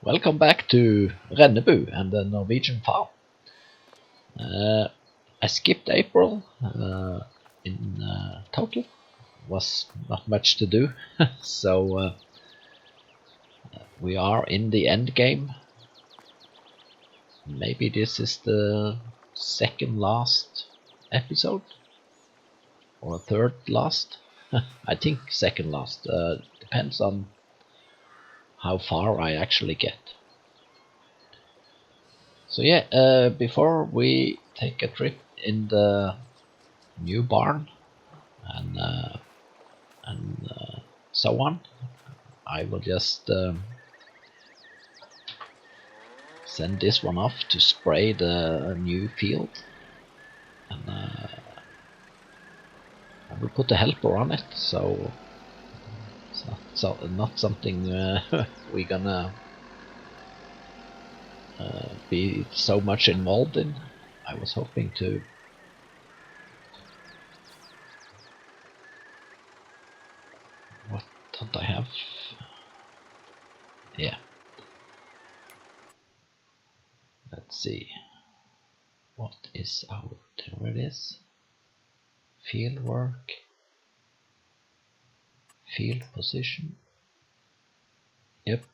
Welcome back to Rennebu and the Norwegian farm. I skipped April in total. Was not much to do, so we are in the end game. Maybe this is the second last episode or third last. I think second last. Depends on how far I actually get. So yeah, before we take a trip in the new barn and so on, I will just send this one off to spray the new field, and I will put a helper on it, so it's not something we're gonna be so much involved in. I was hoping to what don't I have? Yeah. Let's see. What is out? There it is. Field work. Field position. Yep.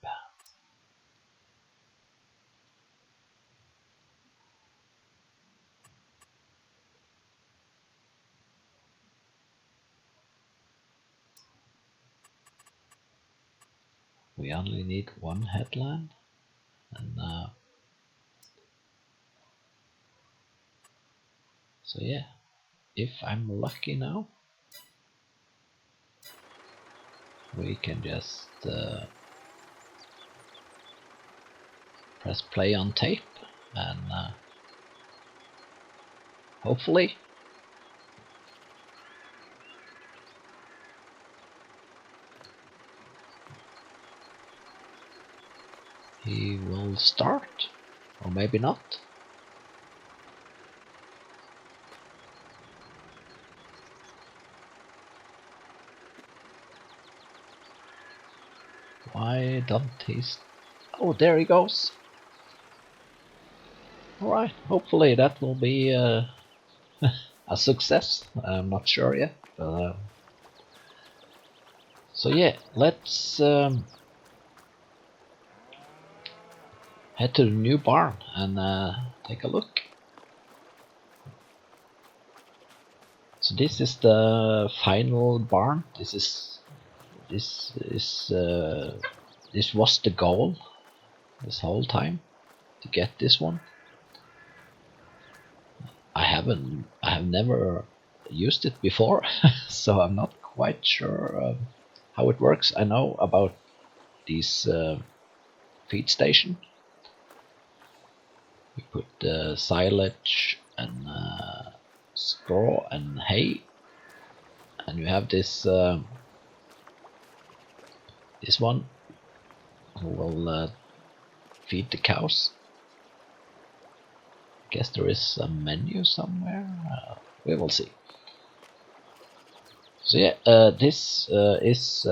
We only need one headland, and so yeah, if I'm lucky now, we can just press play on tape, and hopefully he will start, or maybe not. Why don't he? Oh, there he goes. Alright, hopefully that will be a success. I'm not sure yet. But, so yeah, let's head to the new barn and take a look. So this is the final barn. This was the goal this whole time, to get this one. I have never used it before, so I'm not quite sure how it works. I know about these feed station. We put silage and straw and hay, and you have this this one who will feed the cows. Guess there is a menu somewhere. We will see. So yeah, this is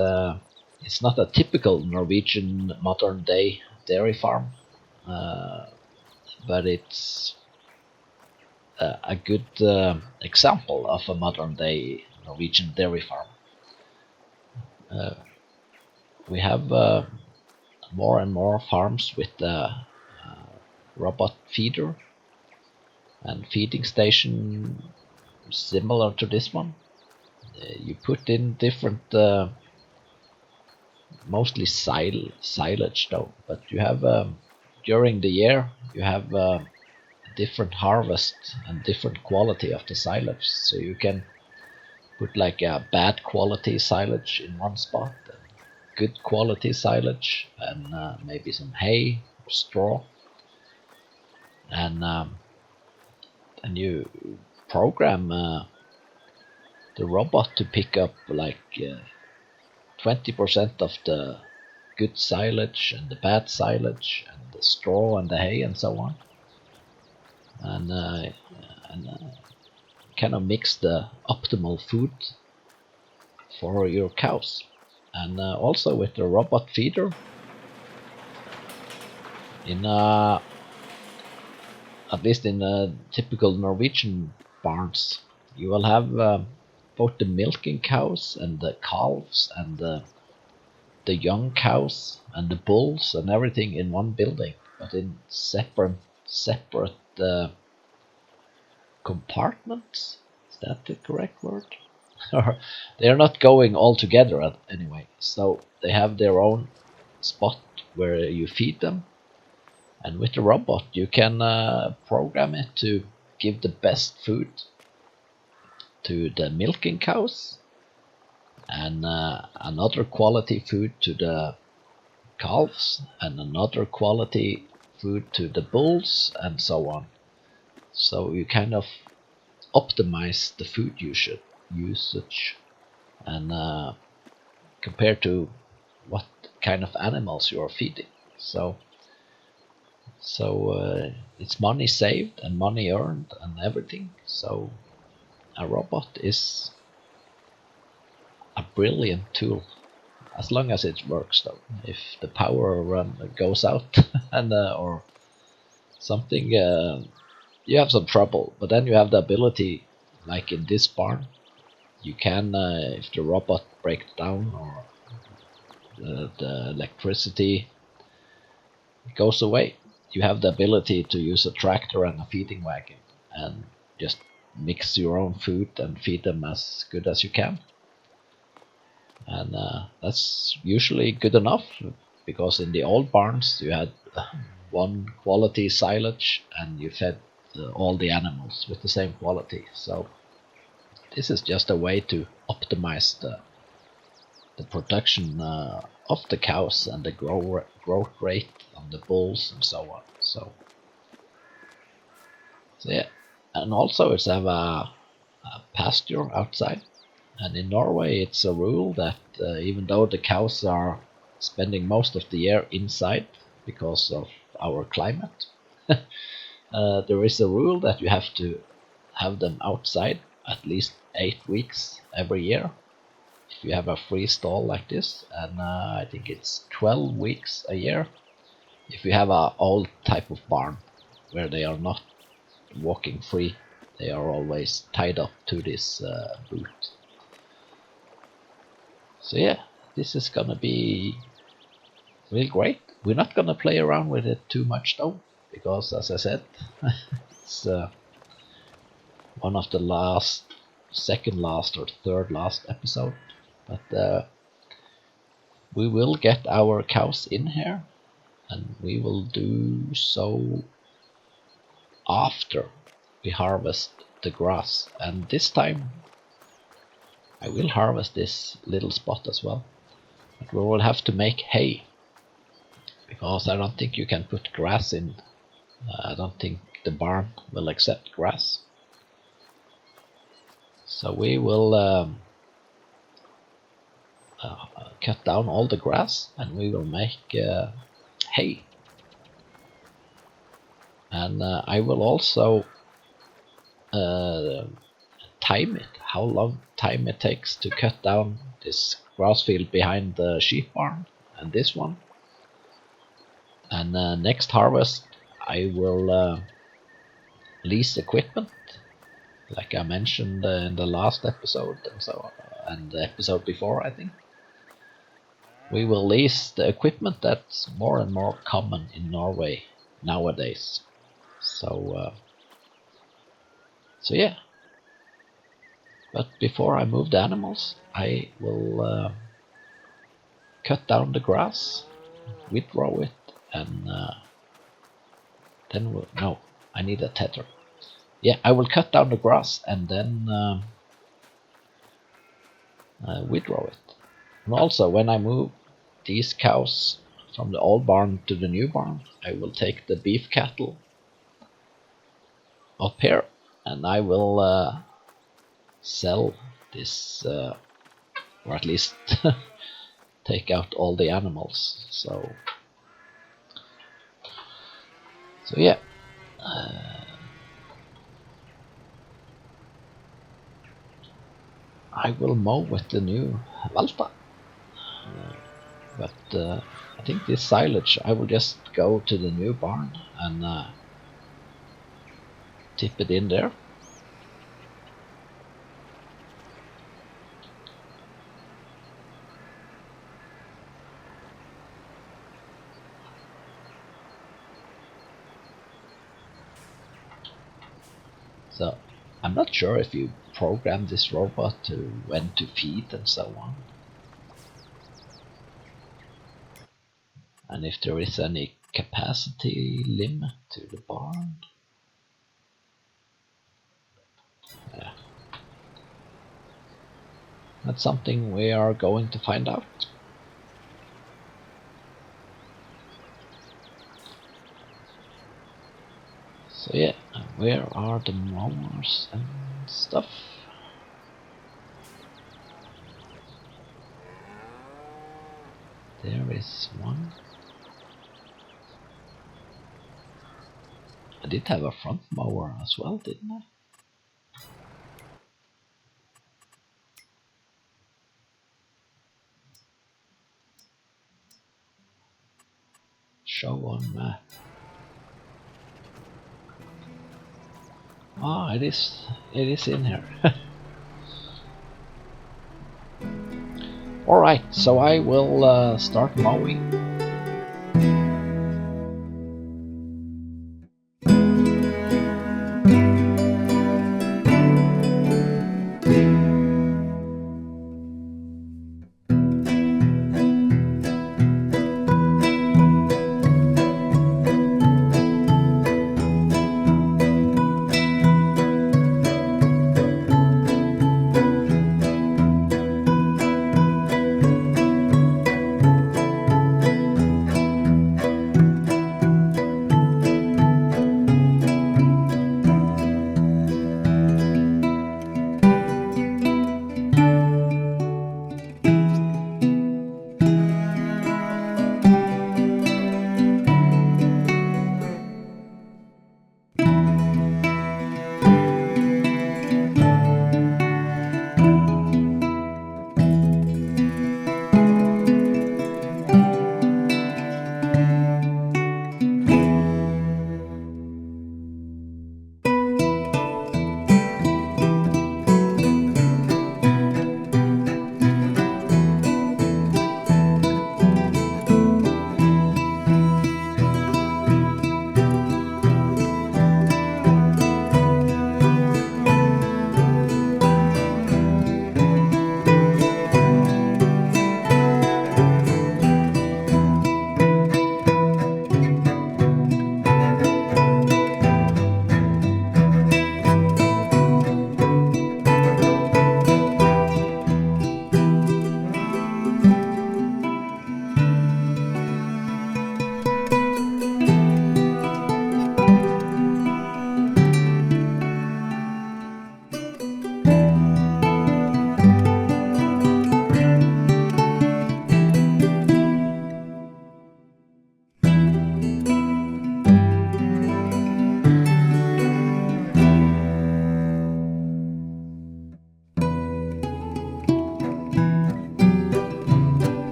it's not a typical Norwegian modern day dairy farm, but it's a good example of a modern day Norwegian dairy farm. We have more and more farms with robot feeder and feeding station similar to this one. You put in different, mostly silage though, but you have during the year you have different harvest and different quality of the silage, so you can put like a bad quality silage in one spot, and good quality silage, and maybe some hay or straw, and you program the robot to pick up like 20% of the good silage and the bad silage and the straw and the hay and so on, and kind of mix the optimal food for your cows. And also with the robot feeder, In at least in typical Norwegian barns, you will have both the milking cows and the calves and the young cows and the bulls and everything in one building, but in separate compartments. Is that the correct word? They are not going all together anyway, so they have their own spot where you feed them. And with the robot, you can program it to give the best food to the milking cows and another quality food to the calves and another quality food to the bulls and so on. So you kind of optimize the food usage and compared to what kind of animals you are feeding. So it's money saved and money earned and everything. So a robot is a brilliant tool as long as it works, though. If the power run goes out and or something, you have some trouble. But then you have the ability, like in this barn, you can if the robot breaks down or the electricity goes away, you have the ability to use a tractor and a feeding wagon and just mix your own food and feed them as good as you can. And that's usually good enough, because in the old barns you had one quality silage and you fed all the animals with the same quality. So this is just a way to optimize the production of the cows and the growth rate on the bulls and so on. So yeah, and also it's have a pasture outside. And in Norway, it's a rule that even though the cows are spending most of the year inside because of our climate, there is a rule that you have to have them outside at least 8 weeks every year if you have a free stall like this, and I think it's 12 weeks a year if you have a old type of barn where they are not walking free. They are always tied up to this boot. So yeah, this is gonna be really great. We're not gonna play around with it too much though, because as I said, it's one of the second last or third last episode. But we will get our cows in here, and we will do so after we harvest the grass. And this time I will harvest this little spot as well. But we will have to make hay, because I don't think you can put grass in. I don't think the barn will accept grass. So we will cut down all the grass and we will make hay. And I will also time it, how long time it takes to cut down this grass field behind the sheep barn and this one. And next harvest I will lease equipment, like I mentioned in the last episode and so on, and the episode before, I think. We will lease the equipment that's more and more common in Norway nowadays. So yeah. But before I move the animals, I will cut down the grass, withrow it, and then no, I need a tether. Yeah, I will cut down the grass and then withrow it. And also, when I move these cows from the old barn to the new barn, I will take the beef cattle up here, and I will sell this, or at least take out all the animals. So yeah. I will mow with the new Valta. But I think this silage, I will just go to the new barn and tip it in there. So I'm not sure if you program this robot to when to feed and so on, and if there is any capacity limit to the barn. Yeah. That's something we are going to find out. So yeah, where are the mowers and stuff? There is one. I did have a front mower as well, didn't I? Show on map. Ah, it is in here. Alright, so I will start mowing.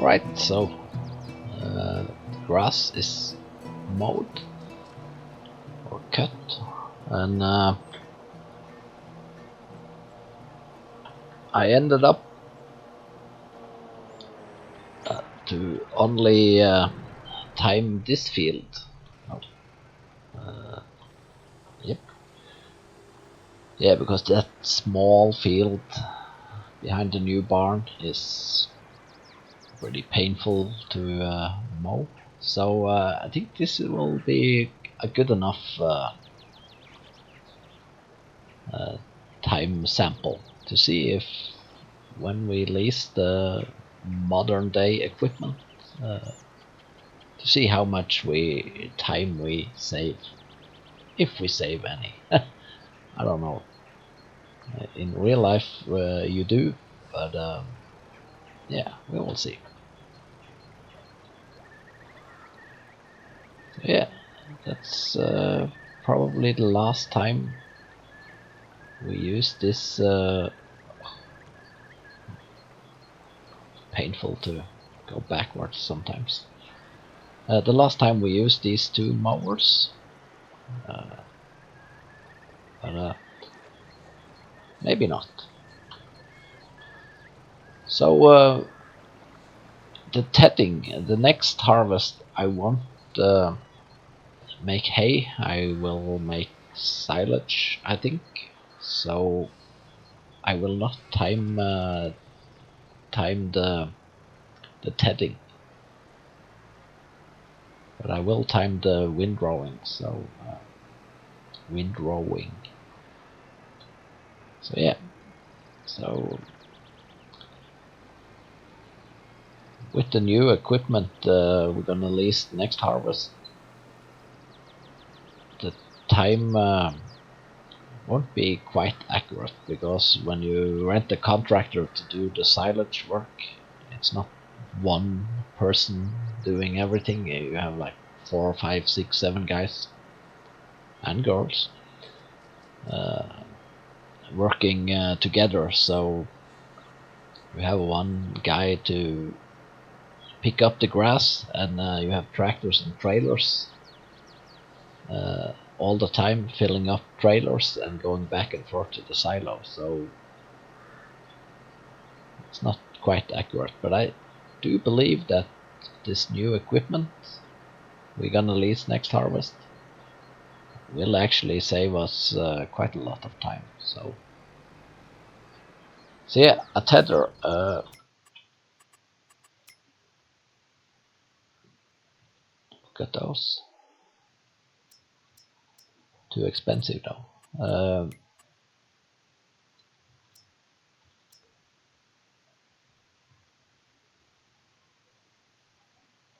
Right, so the grass is mowed or cut, and I ended up to only time this field. Oh, yep. Yeah, because that small field behind the new barn is pretty painful to mow. So I think this will be a good enough time sample to see if when we lease the modern day equipment to see how much time we save, if we save any. I don't know. In real life you do, but yeah, we will see. Yeah, that's probably the last time we use this painful to go backwards sometimes. The last time we used these two mowers, but maybe not. So the tedding, the next harvest I won't make hay, I will make silage, I think. So I will not time the tedding, but I will time the windrowing. So windrowing. So yeah. So with the new equipment we're gonna lease next harvest, the time won't be quite accurate, because when you rent a contractor to do the silage work, it's not one person doing everything. You have like 4, 5, 6, 7 guys and girls working together. So you have one guy to pick up the grass, and you have tractors and trailers all the time, filling up trailers and going back and forth to the silo. So it's not quite accurate, but I do believe that this new equipment we're gonna lease next harvest will actually save us quite a lot of time. So yeah, a tether. Look at those. Too expensive though.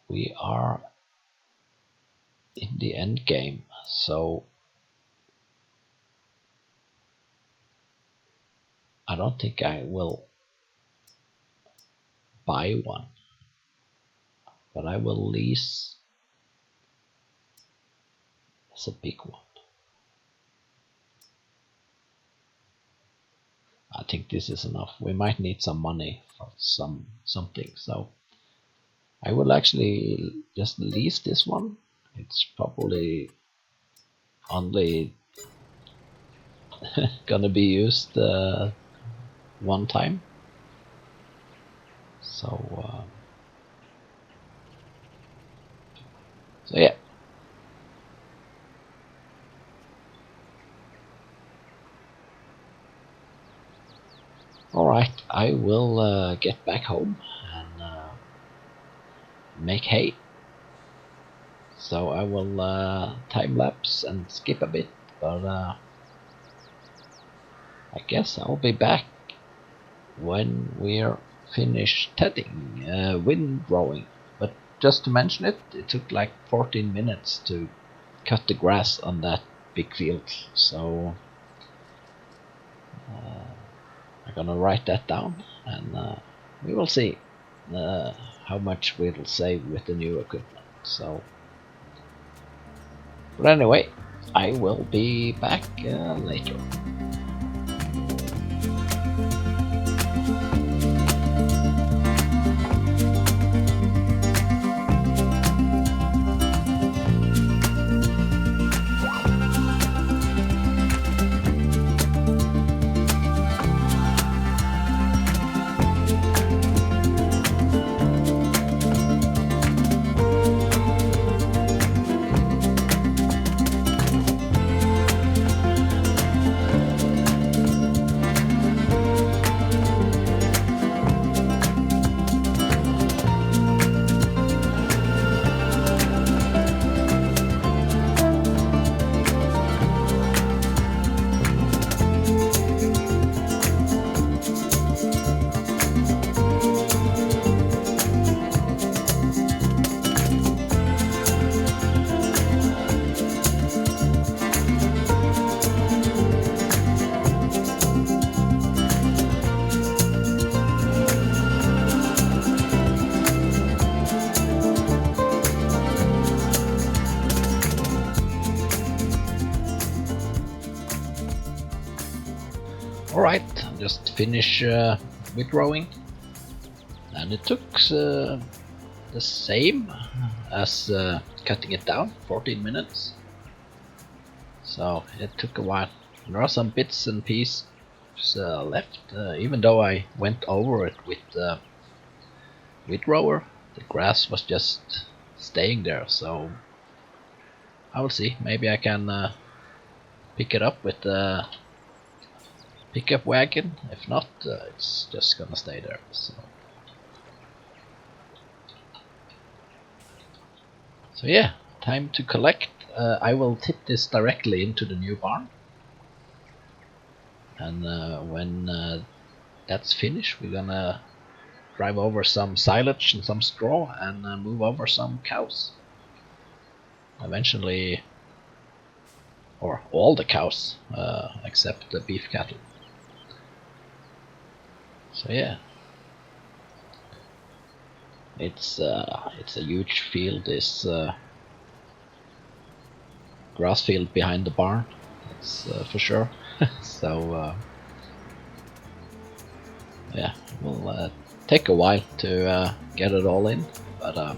We are in the end game, so I don't think I will buy one, but I will lease. It's a big one. I think this is enough. We might need some money for something, so I will actually just lease this one. It's probably only gonna be used one time. So yeah. Alright, I will get back home and make hay. So I will time lapse and skip a bit, but I guess I'll be back when we're finished tedding, windrowing. But just to mention it, it took like 14 minutes to cut the grass on that big field. So I'm gonna write that down, and we will see how much we'll save with the new equipment. So, but anyway, I will be back later. just finish withdrawing, and it took the same as cutting it down, 14 minutes. So it took a while. There are some bits and pieces left, even though I went over it with the withdrawer. The grass was just staying there, so I will see. Maybe I can pick it up with the pickup wagon. If not, it's just gonna stay there. So yeah, time to collect. I will tip this directly into the new barn, and when that's finished, we're gonna drive over some silage and some straw and move over some cows. Eventually, or all the cows except the beef cattle. So yeah, it's a huge field. This grass field behind the barn, that's for sure. So yeah, it will take a while to get it all in, but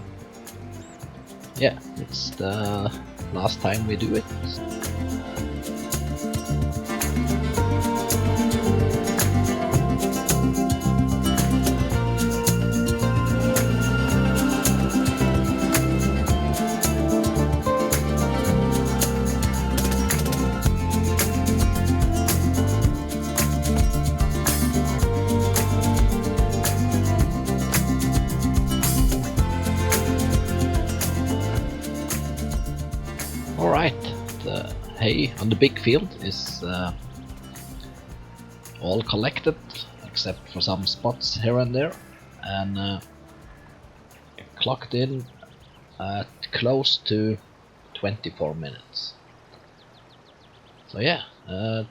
yeah, it's the last time we do it. Alright, the hay on the big field is all collected except for some spots here and there, and clocked in at close to 24 minutes. So yeah,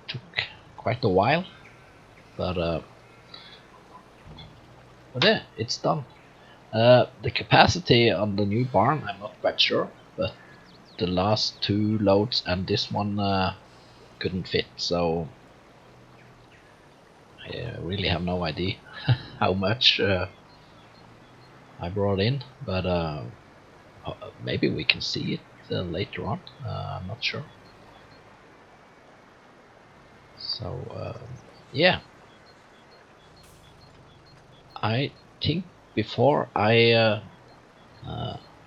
took quite a while, but yeah, it's done. The capacity on the new barn, I'm not quite sure, but the last two loads and this one couldn't fit, so I really have no idea how much I brought in, but maybe we can see it later on. I'm not sure. So yeah, I think before I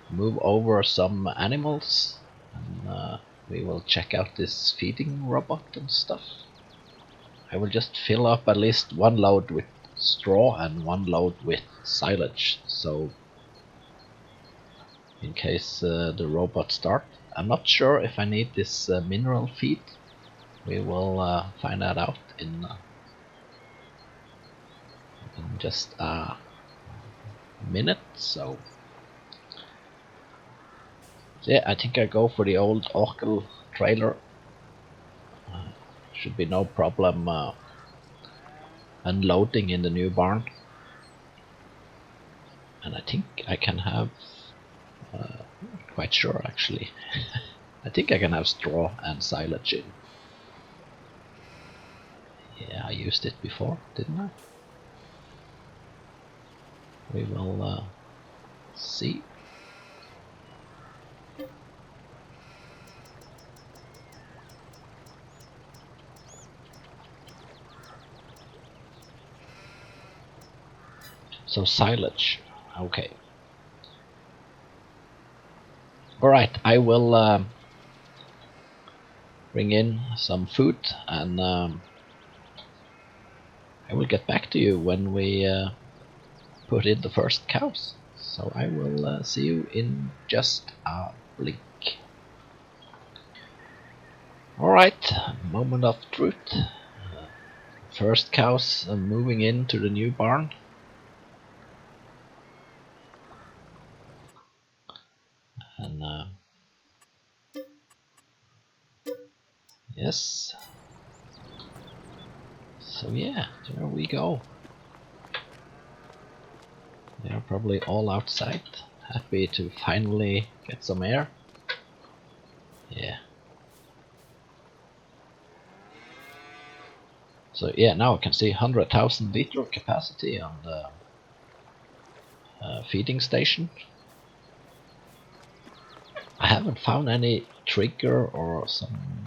move over some animals, and we will check out this feeding robot and stuff, I will just fill up at least one load with straw and one load with silage, so in case the robot starts. I'm not sure if I need this mineral feed. We will find that out in just a minute. So yeah, I think I go for the old Orkel trailer. Should be no problem unloading in the new barn, and I think I can have quite sure actually I think I can have straw and silage in. Yeah, I used it before, didn't I? We will see. So silage, okay. Alright, I will bring in some food, and I will get back to you when we put in the first cows. So I will see you in just a blink. Alright, moment of truth. First cows moving into the new barn. And yes, so yeah, there we go. They are probably all outside, happy to finally get some air. Yeah. So yeah, now I can see 100,000 liter capacity on the feeding station. I haven't found any trigger or some...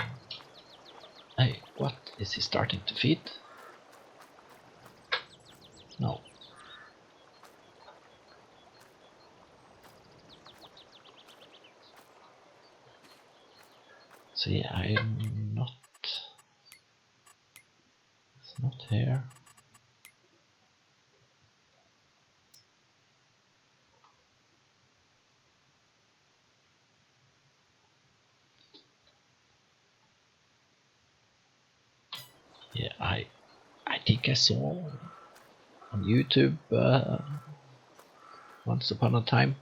Hey, what? Is he starting to feed? No. So yeah, I'm not... It's not here. Yeah, I think I saw on YouTube once upon a time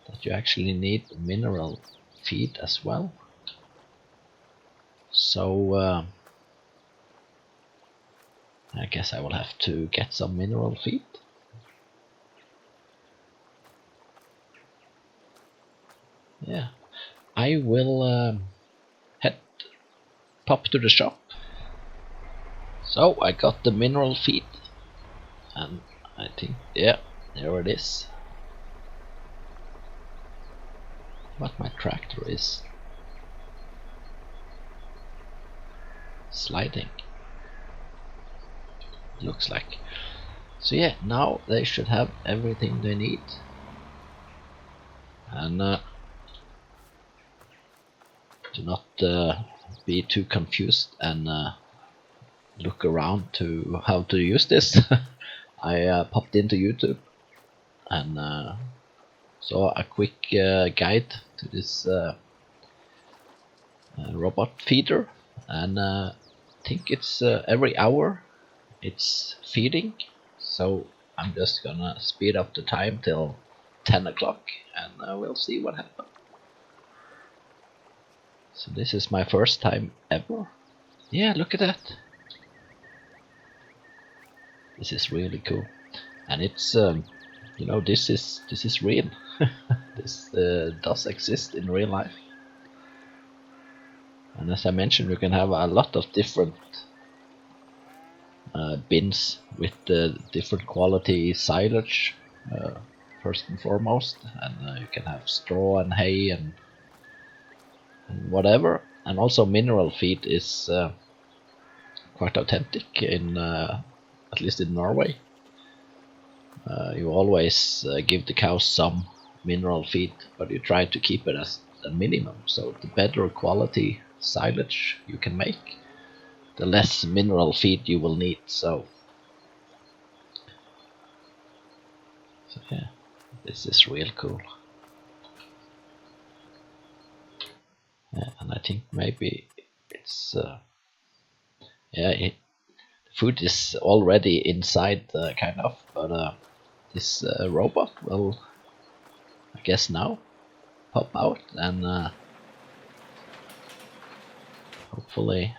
that you actually need mineral feed as well. So I guess I will have to get some mineral feed. Yeah, I will pop to the shop. So I got the mineral feed, and I think, yeah, there it is. But my tractor is sliding, looks like. So yeah, now they should have everything they need. And do not be too confused and look around to how to use this. I popped into YouTube and saw a quick guide to this robot feeder, and I think it's every hour it's feeding. So I'm just gonna speed up the time till 10 o'clock and we'll see what happens. So this is my first time ever. Yeah, look at that. This is really cool, and it's you know, this is real. This does exist in real life, and as I mentioned, you can have a lot of different bins with different quality silage first and foremost, and you can have straw and hay and whatever, and also mineral feed is quite authentic in at least in Norway. You always give the cows some mineral feed, but you try to keep it as a minimum. So the better quality silage you can make, the less mineral feed you will need. So yeah, this is real cool. Yeah, and I think maybe it's yeah, the food is already inside kind of, but this robot will, I guess, now pop out, and hopefully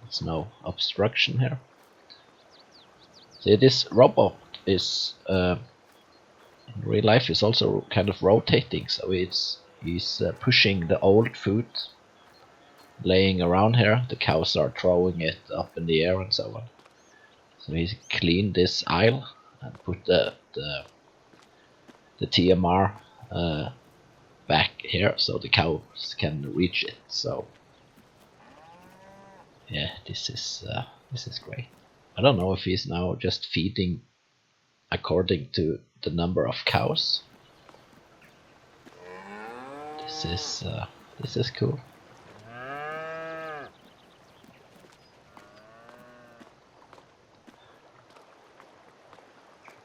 there's no obstruction here. See, this robot is in real life is also kind of rotating, so he's pushing the old food laying around here. The cows are throwing it up in the air and so on. So he's cleaned this aisle and put the TMR back here so the cows can reach it. So yeah, this is great. I don't know if he's now just feeding according to the number of cows. This is cool.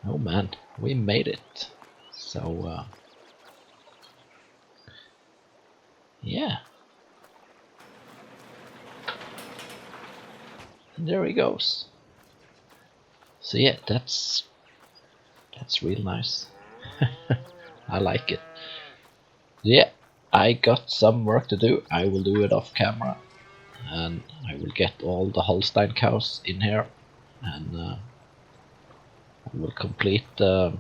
Oh man, we made it. So yeah, and there he goes. So yeah, that's real nice. I like it. Yeah, I got some work to do. I will do it off camera, and I will get all the Holstein cows in here, and I will complete. I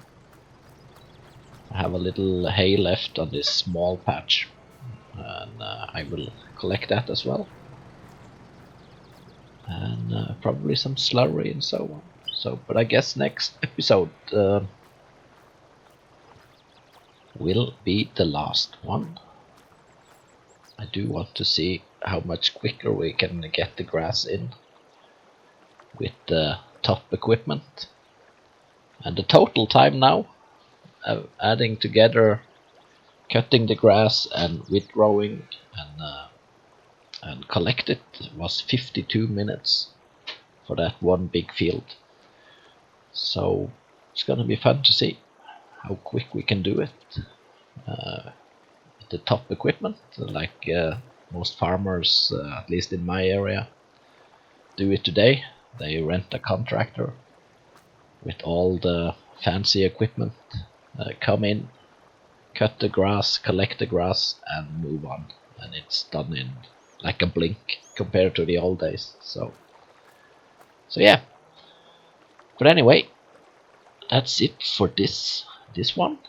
have a little hay left on this small patch, and I will collect that as well. and probably some slurry and so on. So, but I guess next episode will be the last one. I do want to see how much quicker we can get the grass in with the top equipment. And the total time now, adding together cutting the grass and withdrawing and collect it, was 52 minutes for that one big field. So it's gonna be fun to see how quick we can do it. The top equipment, like most farmers, at least in my area, do it today. They rent a contractor with all the fancy equipment, come in, cut the grass, collect the grass, and move on. And it's done in like a blink compared to the old days. So yeah. But anyway, that's it for this one.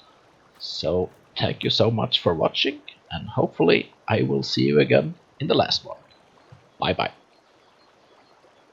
So thank you so much for watching, and hopefully I will see you again in the last one. Bye bye.